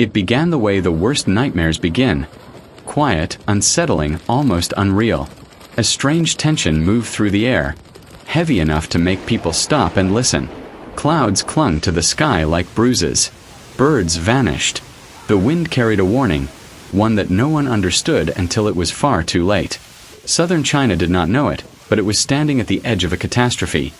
It began the way the worst nightmares begin. Quiet, unsettling, almost unreal. A strange tension moved through the air, heavy enough to make people stop and listen. Clouds clung to the sky like bruises. Birds vanished. The wind carried a warning, one that no one understood until it was far too late. Southern China did not know it, but it was standing at the edge of a catastrophe.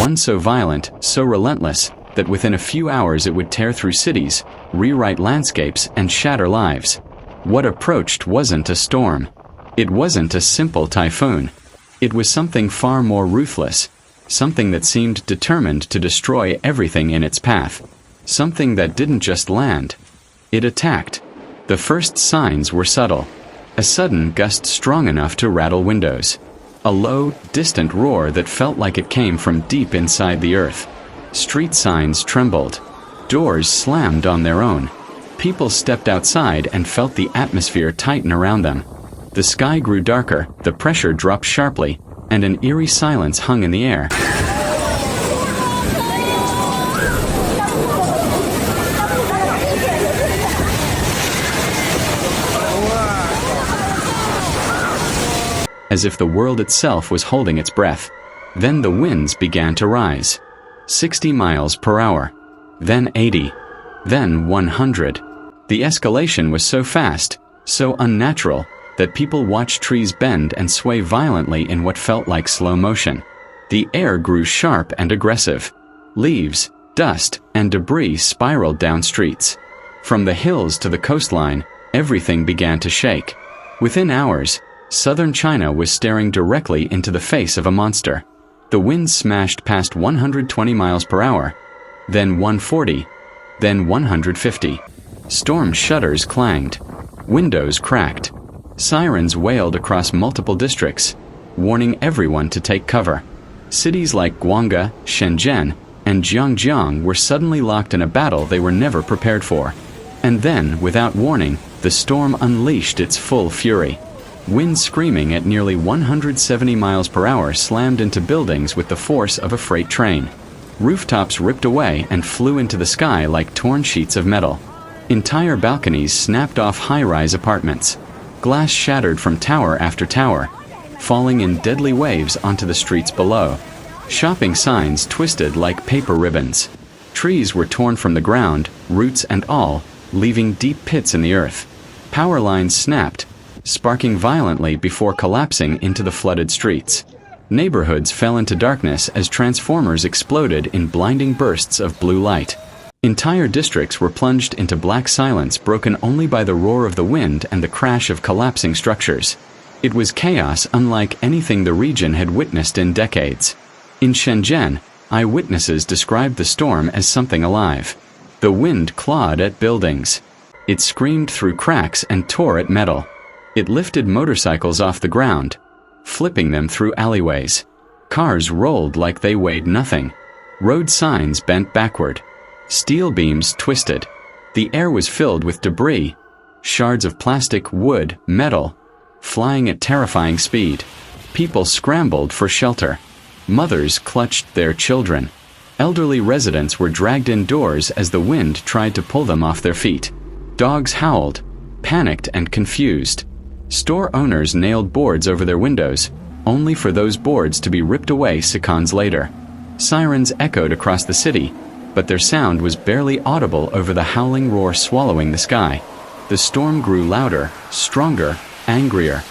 One so violent, so relentless, that within a few hours it would tear through cities, rewrite landscapes, and shatter lives. What approached wasn't a storm. It wasn't a simple typhoon. It was something far more ruthless, something that seemed determined to destroy everything in its path. Something that didn't just land. It attacked. The first signs were subtle. A sudden gust strong enough to rattle windows. A low, distant roar that felt like it came from deep inside the earth. Street signs trembled. Doors slammed on their own. People stepped outside and felt the atmosphere tighten around them. The sky grew darker, the pressure dropped sharply, and an eerie silence hung in the air. As if the world itself was holding its breath. Then the winds began to rise. 60 miles per hour. Then 80. Then 100. The escalation was so fast, so unnatural, that people watched trees bend and sway violently in what felt like slow motion. The air grew sharp and aggressive. Leaves, dust, and debris spiraled down streets. From the hills to the coastline, everything began to shake. Within hours, southern China was staring directly into the face of a monster. The winds smashed past 120 miles per hour, then 140, then 150. Storm shutters clanged. Windows cracked. Sirens wailed across multiple districts, warning everyone to take cover. Cities like Guangzhou, Shenzhen, and Zhangjiang were suddenly locked in a battle they were never prepared for. And then, without warning, the storm unleashed its full fury. Wind screaming at nearly 170 miles per hour slammed into buildings with the force of a freight train. Rooftops ripped away and flew into the sky like torn sheets of metal. Entire balconies snapped off high-rise apartments. Glass shattered from tower after tower, falling in deadly waves onto the streets below. Shopping signs twisted like paper ribbons. Trees were torn from the ground, roots and all, leaving deep pits in the earth. Power lines snapped, sparking violently before collapsing into the flooded streets. Neighborhoods fell into darkness as transformers exploded in blinding bursts of blue light. Entire districts were plunged into black silence broken only by the roar of the wind and the crash of collapsing structures. It was chaos unlike anything the region had witnessed in decades. In Shenzhen, eyewitnesses described the storm as something alive. The wind clawed at buildings. It screamed through cracks and tore at metal. It lifted motorcycles off the ground, flipping them through alleyways. Cars rolled like they weighed nothing. Road signs bent backward. Steel beams twisted. The air was filled with debris, shards of plastic, wood, metal, flying at terrifying speed. People scrambled for shelter. Mothers clutched their children. Elderly residents were dragged indoors as the wind tried to pull them off their feet. Dogs howled, panicked and confused. Store owners nailed boards over their windows, only for those boards to be ripped away seconds later. Sirens echoed across the city, but their sound was barely audible over the howling roar swallowing the sky. The storm grew louder, stronger, angrier.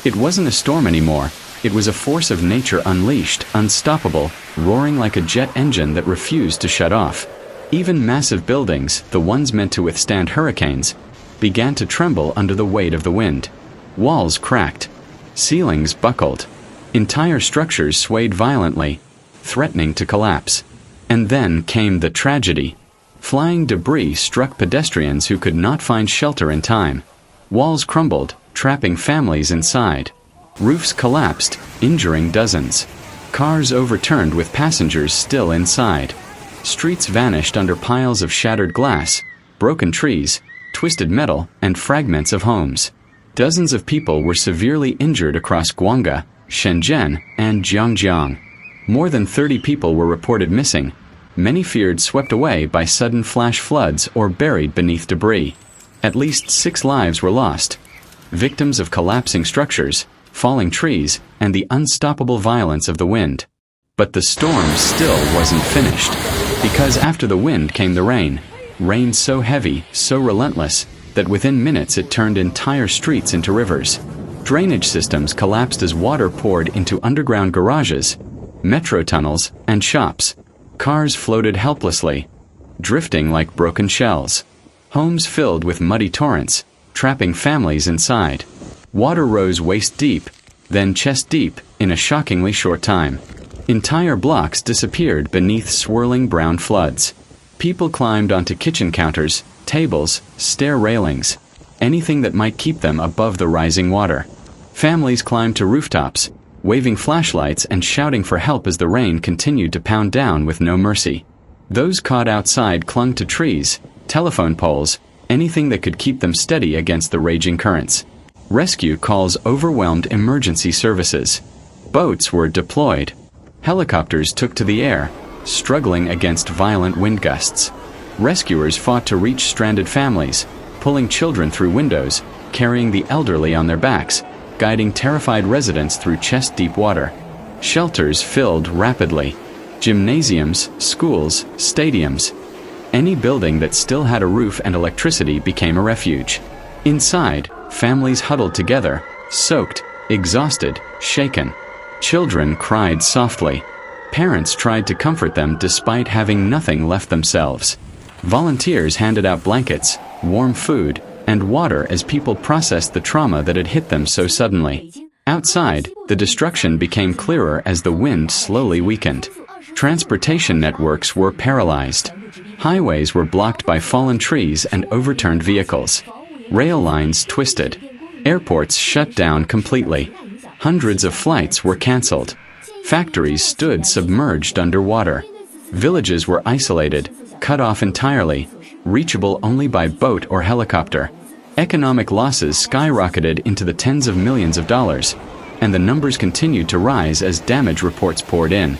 It wasn't a storm anymore. It was a force of nature unleashed, unstoppable, roaring like a jet engine that refused to shut off. Even massive buildings, the ones meant to withstand hurricanes, began to tremble under the weight of the wind. Walls cracked. Ceilings buckled. Entire structures swayed violently, threatening to collapse. And then came the tragedy. Flying debris struck pedestrians who could not find shelter in time. Walls crumbled, trapping families inside. Roofs collapsed, injuring dozens. Cars overturned with passengers still inside. Streets vanished under piles of shattered glass, broken trees, twisted metal, and fragments of homes. Dozens of people were severely injured across Guangga, Shenzhen, and Jiangjiang. More than 30 people were reported missing, many feared swept away by sudden flash floods or buried beneath debris. At least 6 lives were lost, victims of collapsing structures, falling trees, and the unstoppable violence of the wind. But the storm still wasn't finished, because after the wind came the rain. Rain so heavy, so relentless, that within minutes it turned entire streets into rivers. Drainage systems collapsed as water poured into underground garages, metro tunnels, and shops. Cars floated helplessly, drifting like broken shells. Homes filled with muddy torrents, trapping families inside. Water rose waist deep, then chest deep, in a shockingly short time. Entire blocks disappeared beneath swirling brown floods. People climbed onto kitchen counters, tables, stair railings, anything that might keep them above the rising water. Families climbed to rooftops, waving flashlights and shouting for help as the rain continued to pound down with no mercy. Those caught outside clung to trees, telephone poles, anything that could keep them steady against the raging currents. Rescue calls overwhelmed emergency services. Boats were deployed. Helicopters took to the air, struggling against violent wind gusts. Rescuers fought to reach stranded families, pulling children through windows, carrying the elderly on their backs, guiding terrified residents through chest-deep water. Shelters filled rapidly. Gymnasiums, schools, stadiums. Any building that still had a roof and electricity became a refuge. Inside, families huddled together, soaked, exhausted, shaken. Children cried softly. Parents tried to comfort them despite having nothing left themselves. Volunteers handed out blankets, warm food, and water as people processed the trauma that had hit them so suddenly. Outside, the destruction became clearer as the wind slowly weakened. Transportation networks were paralyzed. Highways were blocked by fallen trees and overturned vehicles. Rail lines twisted. Airports shut down completely. Hundreds of flights were canceled. Factories stood submerged underwater. Villages were isolated, cut off entirely, reachable only by boat or helicopter. Economic losses skyrocketed into the tens of millions of dollars, and the numbers continued to rise as damage reports poured in.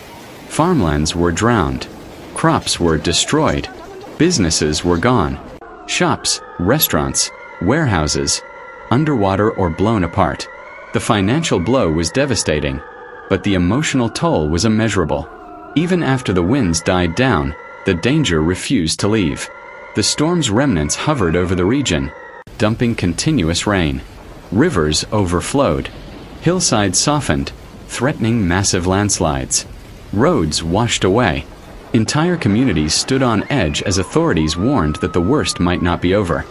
Farmlands were drowned. Crops were destroyed. Businesses were gone. Shops, restaurants, warehouses, underwater or blown apart. The financial blow was devastating, but the emotional toll was immeasurable. Even after the winds died down, the danger refused to leave. The storm's remnants hovered over the region, dumping continuous rain. Rivers overflowed. Hillsides softened, threatening massive landslides. Roads washed away. Entire communities stood on edge as authorities warned that the worst might not be over.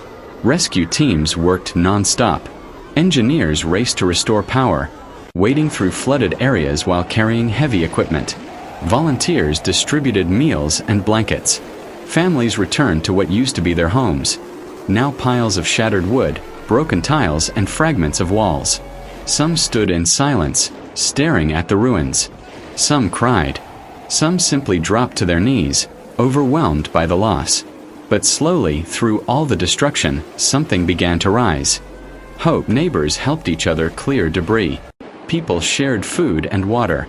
Rescue teams worked non-stop. Engineers raced to restore power, wading through flooded areas while carrying heavy equipment. Volunteers distributed meals and blankets. Families returned to what used to be their homes, now piles of shattered wood, broken tiles, and fragments of walls. Some stood in silence, staring at the ruins. Some cried. Some simply dropped to their knees, overwhelmed by the loss. But slowly, through all the destruction, something began to rise. Hope. Neighbors helped each other clear debris. People shared food and water.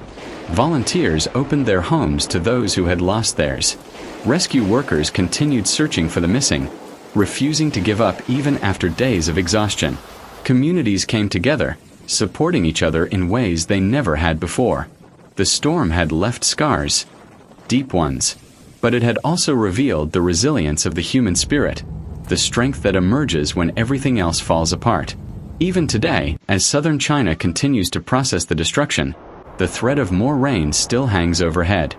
Volunteers opened their homes to those who had lost theirs. Rescue workers continued searching for the missing, refusing to give up even after days of exhaustion. Communities came together, supporting each other in ways they never had before. The storm had left scars, deep ones, but it had also revealed the resilience of the human spirit, the strength that emerges when everything else falls apart. Even today, as southern China continues to process the destruction, the threat of more rain still hangs overhead.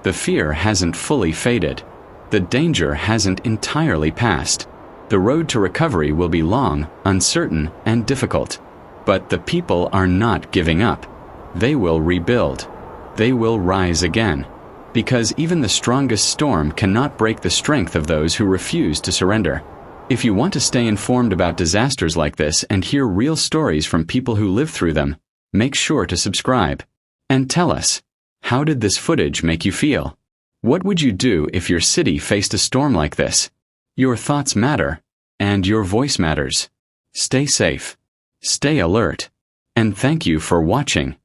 The fear hasn't fully faded. The danger hasn't entirely passed. The road to recovery will be long, uncertain, and difficult. But the people are not giving up. They will rebuild. They will rise again. Because even the strongest storm cannot break the strength of those who refuse to surrender. If you want to stay informed about disasters like this and hear real stories from people who live through them, make sure to subscribe. And tell us, how did this footage make you feel? What would you do if your city faced a storm like this? Your thoughts matter, and your voice matters. Stay safe. Stay alert. And thank you for watching.